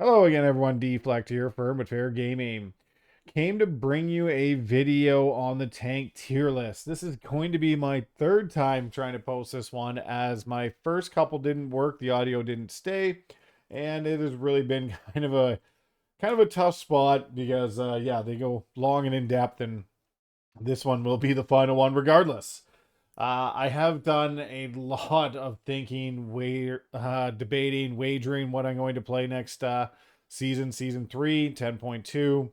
Hello again, everyone. Deflect here for Fair Gaming. Came to bring you a video on the tank tier list. This is going to be my third time trying to post this one, as my first couple didn't work, the audio didn't stay, and it has really been kind of a tough spot because yeah, they go long and in depth, and this one will be the final one regardless. I have done a lot of thinking, debating, wagering what I'm going to play next season 3, 10.2.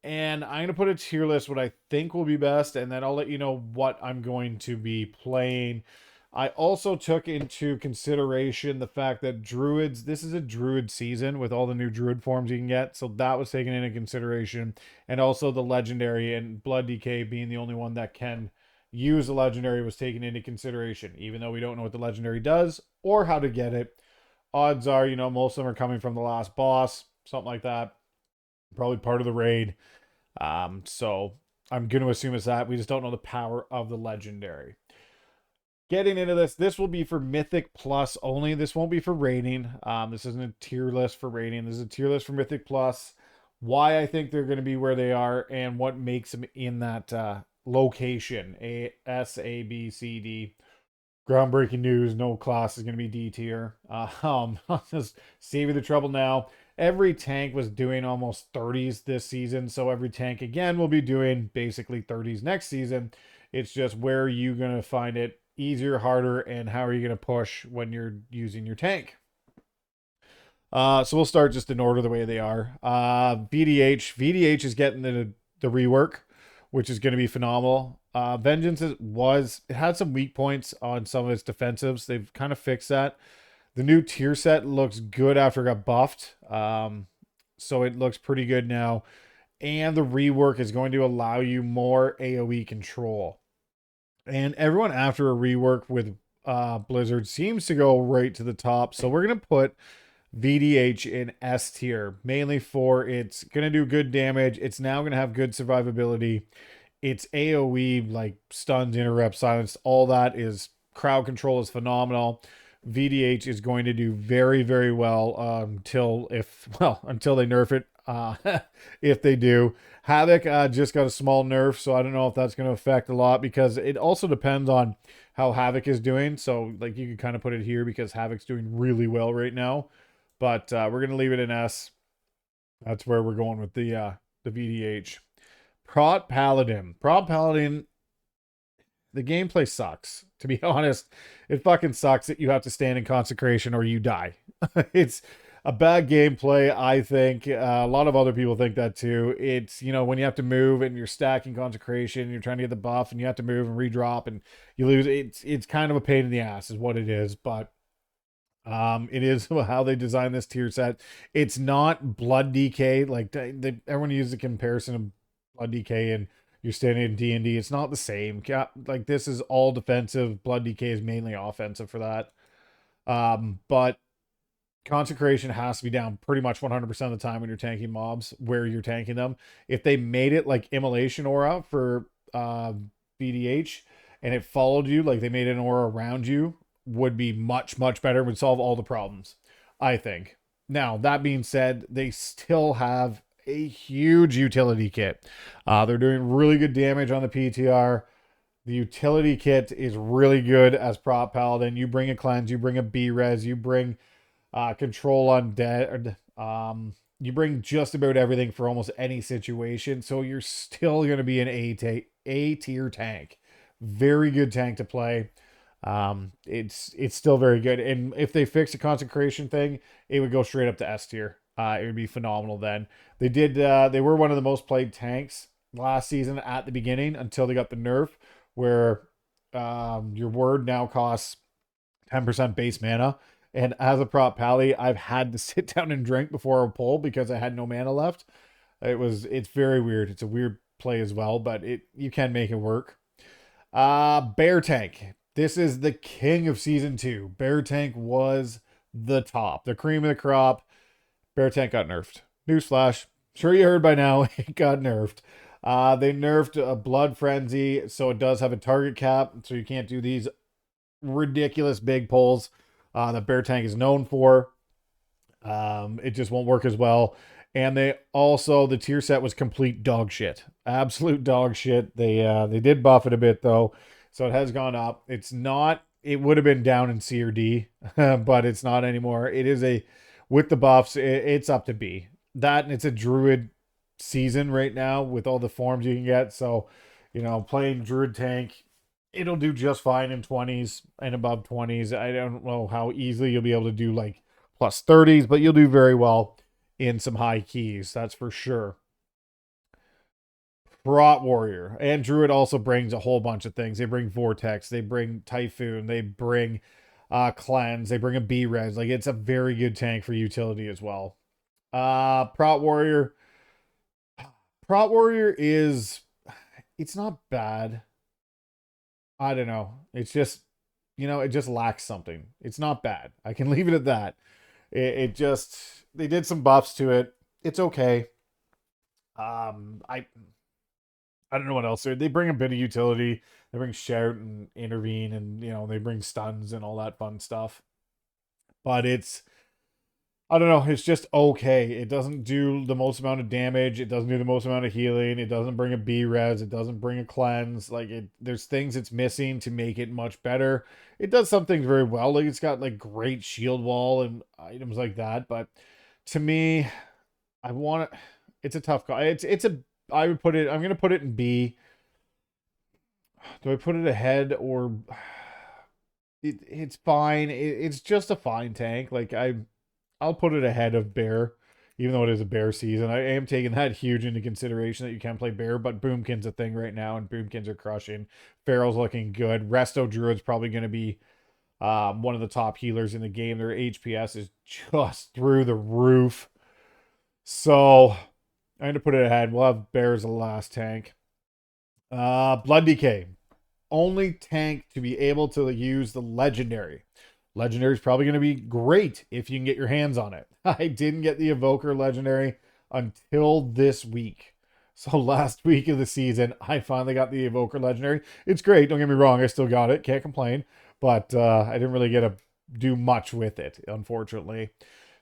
And I'm going to put a tier list what I think will be best, and then I'll let you know what I'm going to be playing. I also took into consideration the fact that druids, this is a druid season with all the new druid forms you can get. So that was taken into consideration. And also the legendary and Blood DK being the only one that can use the legendary was taken into consideration, even though we don't know what the legendary does or how to get it. Odds are, most of them are coming from the last boss, something like that. Probably part of the raid. So I'm going to assume it's that. We just don't know the power of the legendary. Getting into this will be for Mythic Plus only. This won't be for rating. This isn't a tier list for rating. This is a tier list for Mythic Plus. Why I think they're going to be where they are and what makes them in that location. A, B, C, D. Groundbreaking news. No class is going to be D tier. I'll just save you the trouble now. Every tank was doing almost 30s this season, so every tank again will be doing basically 30s next season. It's just where are you going to find it easier, harder, and how are you going to push when you're using your tank. So we'll start just in order the way they are. VDH is getting the rework, which is going to be phenomenal. Vengeance it had some weak points on some of its defensives. They've kind of fixed that. The new tier set looks good after it got buffed. So it looks pretty good now. And the rework is going to allow you more AoE control. And everyone after a rework with Blizzard seems to go right to the top. So we're going to put VDH in S tier, mainly for it's going to do good damage. It's now going to have good survivability. It's AoE, like stuns, interrupt, silence, all that is crowd control is phenomenal. VDH is going to do very, very well until they nerf it. If they do, Havoc just got a small nerf, so I don't know if that's going to affect a lot because it also depends on how Havoc is doing. So like you can kind of put it here because Havoc's doing really well right now, but we're going to leave it in S. That's where we're going with the VDH. Prot Paladin. The gameplay sucks. To be honest, it fucking sucks that you have to stand in consecration or you die. It's a bad gameplay, I think. A lot of other people think that too. It's, when you have to move and you're stacking consecration, you're trying to get the buff and you have to move and redrop and you lose. It's kind of a pain in the ass is what it is, but it is how they designed this tier set. It's not Blood DK. Like everyone uses the comparison of Blood DK and you're standing in D&D. It's not the same. Like this is all defensive. Blood DK is mainly offensive for that. But consecration has to be down pretty much 100% of the time when you're tanking mobs where you're tanking them. If they made it like immolation aura for VDH and it followed you, like they made an aura around you, would be much, much better, would solve all the problems, I think. Now, that being said, they still have a huge utility kit. They're doing really good damage on the PTR. The utility kit is really good as prop paladin. You bring a cleanse, you bring a B-res, you bring control undead. You bring just about everything for almost any situation. So you're still going to be an A tier tank. Very good tank to play. It's still very good. And if they fix the consecration thing, it would go straight up to S tier. It would be phenomenal then. They were one of the most played tanks last season at the beginning until they got the nerf where your word now costs 10% base mana. And as a prop pally, I've had to sit down and drink before a pull because I had no mana left. It's very weird. It's a weird play as well, but you can make it work. Bear Tank. This is the king of season 2. Bear Tank was the top, the cream of the crop. Bear Tank got nerfed. Newsflash. Sure you heard by now, it got nerfed. They nerfed a Blood Frenzy, so it does have a target cap, so you can't do these ridiculous big pulls that Bear Tank is known for. It just won't work as well. And they also, the tier set was complete dog shit, absolute dog shit. They did buff it a bit though, so it has gone up. It's not. It would have been down in C or D, but it's not anymore. It is a with the buffs. It's up to B. That and it's a druid season right now with all the forms you can get. So, playing druid tank, it'll do just fine in 20s and above 20s. I don't know how easily you'll be able to do like plus 30s, but you'll do very well in some high keys. That's for sure. Prot Warrior and Druid also brings a whole bunch of things. They bring Vortex, they bring Typhoon, they bring Cleanse, they bring a B-Res. Like it's a very good tank for utility as well. Prot Warrior. Prot Warrior is it's not bad. I don't know. It's just it just lacks something. It's not bad. I can leave it at that. It just they did some buffs to it. It's okay. I don't know what else they bring a bit of utility. They bring shout and intervene, and they bring stuns and all that fun stuff. But it's I don't know. It's just okay. It doesn't do the most amount of damage. It doesn't do the most amount of healing. It doesn't bring a B res. It doesn't bring a cleanse. Like there's things it's missing to make it much better. It does some things very well. Like it's got like great shield wall and items like that. But to me, I want it. It's a tough call. It's a. I would put it. I'm gonna put it in B. Do I put it ahead or? It's fine. It's just a fine tank. Like I'll put it ahead of Bear, even though it is a Bear season. I am taking that huge into consideration that you can't play Bear, but Boomkin's a thing right now, and Boomkins are crushing. Pharaoh's looking good. Resto Druid's probably going to be one of the top healers in the game. Their HPS is just through the roof. So I'm going to put it ahead. We'll have Bear as the last tank. Blood Decay. Only tank to be able to use the Legendary. Legendary is probably going to be great if you can get your hands on it. I didn't get the Evoker Legendary until this week. So last week of the season, I finally got the Evoker Legendary. It's great. Don't get me wrong. I still got it. Can't complain. But I didn't really get to do much with it, unfortunately.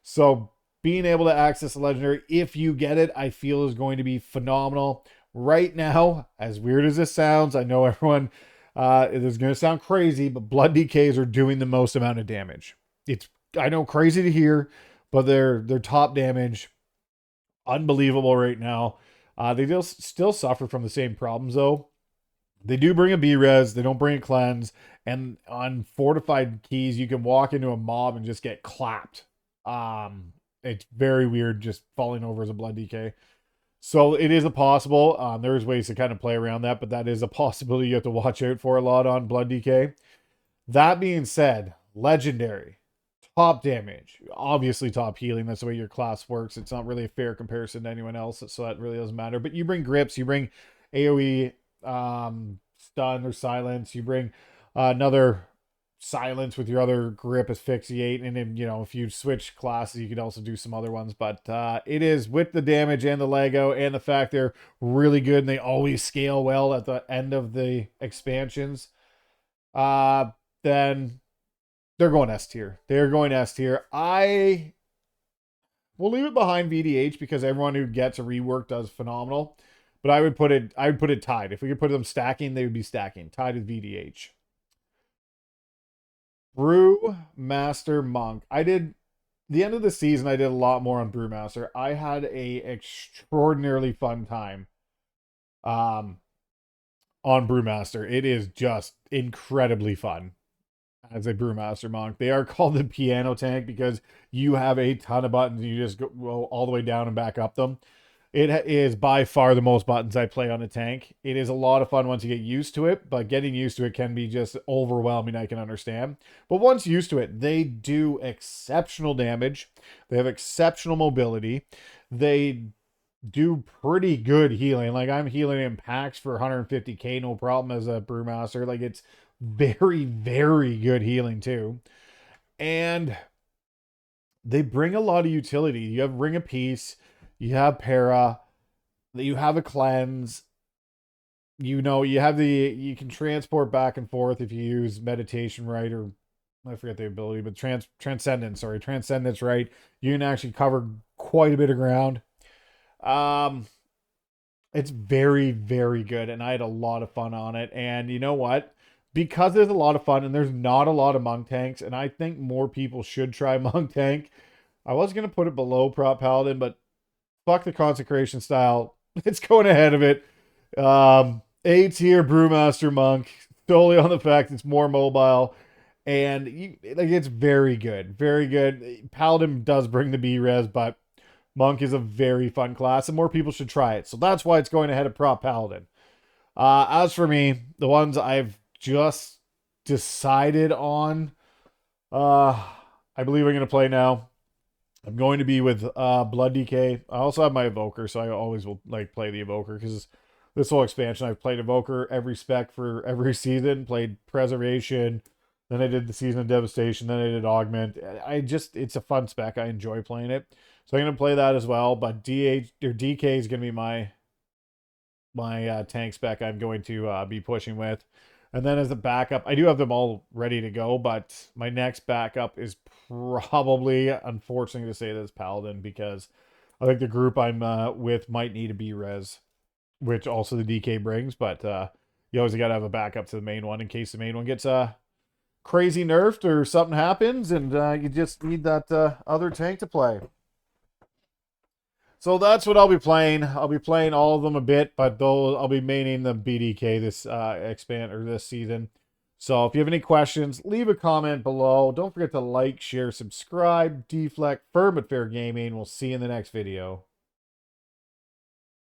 So being able to access a Legendary, if you get it, I feel is going to be phenomenal. Right now, as weird as this sounds, I know everyone it is going to sound crazy, but blood DKs are doing the most amount of damage. It's I know crazy to hear, but they're top damage, unbelievable right now. They still suffer from the same problems though. They do bring a B-res, they don't bring a cleanse, and on fortified keys, you can walk into a mob and just get clapped. It's very weird just falling over as a blood DK. So it is a possible. There's ways to kind of play around that, but that is a possibility you have to watch out for a lot on Blood DK. That being said, Legendary, top damage, obviously top healing. That's the way your class works. It's not really a fair comparison to anyone else, so that really doesn't matter. But you bring grips, you bring AoE, stun or silence, you bring another silence with your other grip asphyxiate, and then if you switch classes you could also do some other ones, but it is with the damage and the Lego and the fact they're really good and they always scale well at the end of the expansions, then they're going S tier. They're going S tier. I will leave it behind VDH because everyone who gets a rework does phenomenal, but I would put it tied. If we could put them stacking, they would be stacking tied with VDH. Brewmaster Monk. I did the end of the season. I did a lot more on Brewmaster. I had a extraordinarily fun time on Brewmaster. It is just incredibly fun as a Brewmaster Monk. They are called the piano tank because you have a ton of buttons and you just go all the way down and back up them. It is by far the most buttons I play on a tank. It is a lot of fun once you get used to it, but getting used to it can be just overwhelming, I can understand. But once used to it, they do exceptional damage. They have exceptional mobility. They do pretty good healing. Like I'm healing in packs for 150k, no problem as a Brewmaster. Like it's very, very good healing too. And they bring a lot of utility. You have Ring of Peace, you have para, you have a cleanse, you can transport back and forth if you use meditation right or I forget the ability, but Transcendence, sorry, Transcendence, right? You can actually cover quite a bit of ground. Um, it's very, very good, and I had a lot of fun on it. And you know what? Because there's a lot of fun and there's not a lot of monk tanks, and I think more people should try monk tank. I was gonna put it below prop paladin, but fuck the consecration style. It's going ahead of it. A tier brewmaster monk, solely on the fact it's more mobile, and like it's very good, very good. Paladin does bring the B res, but monk is a very fun class, and more people should try it. So that's why it's going ahead of prop paladin. As for me, the ones I've just decided on, uh, I believe I'm going to play now. I'm going to be with Blood DK. I also have my Evoker, so I always will like play the Evoker because this whole expansion I've played Evoker every spec for every season. Played Preservation, then I did the Season of Devastation, then I did Augment. It's a fun spec. I enjoy playing it, so I'm gonna play that as well. But DK is gonna be my tank spec I'm going to be pushing with. And then as a backup, I do have them all ready to go, but my next backup is probably, unfortunately to say this, Paladin, because I think the group I'm with might need a B-res, which also the DK brings, but you always got to have a backup to the main one in case the main one gets crazy nerfed or something happens, and you just need that other tank to play. So that's what I'll be playing. I'll be playing all of them a bit, but though I'll be maining the BDK this expand or this season. So if you have any questions, leave a comment below. Don't forget to like, share, subscribe, deflect, firm but fair gaming. We'll see you in the next video.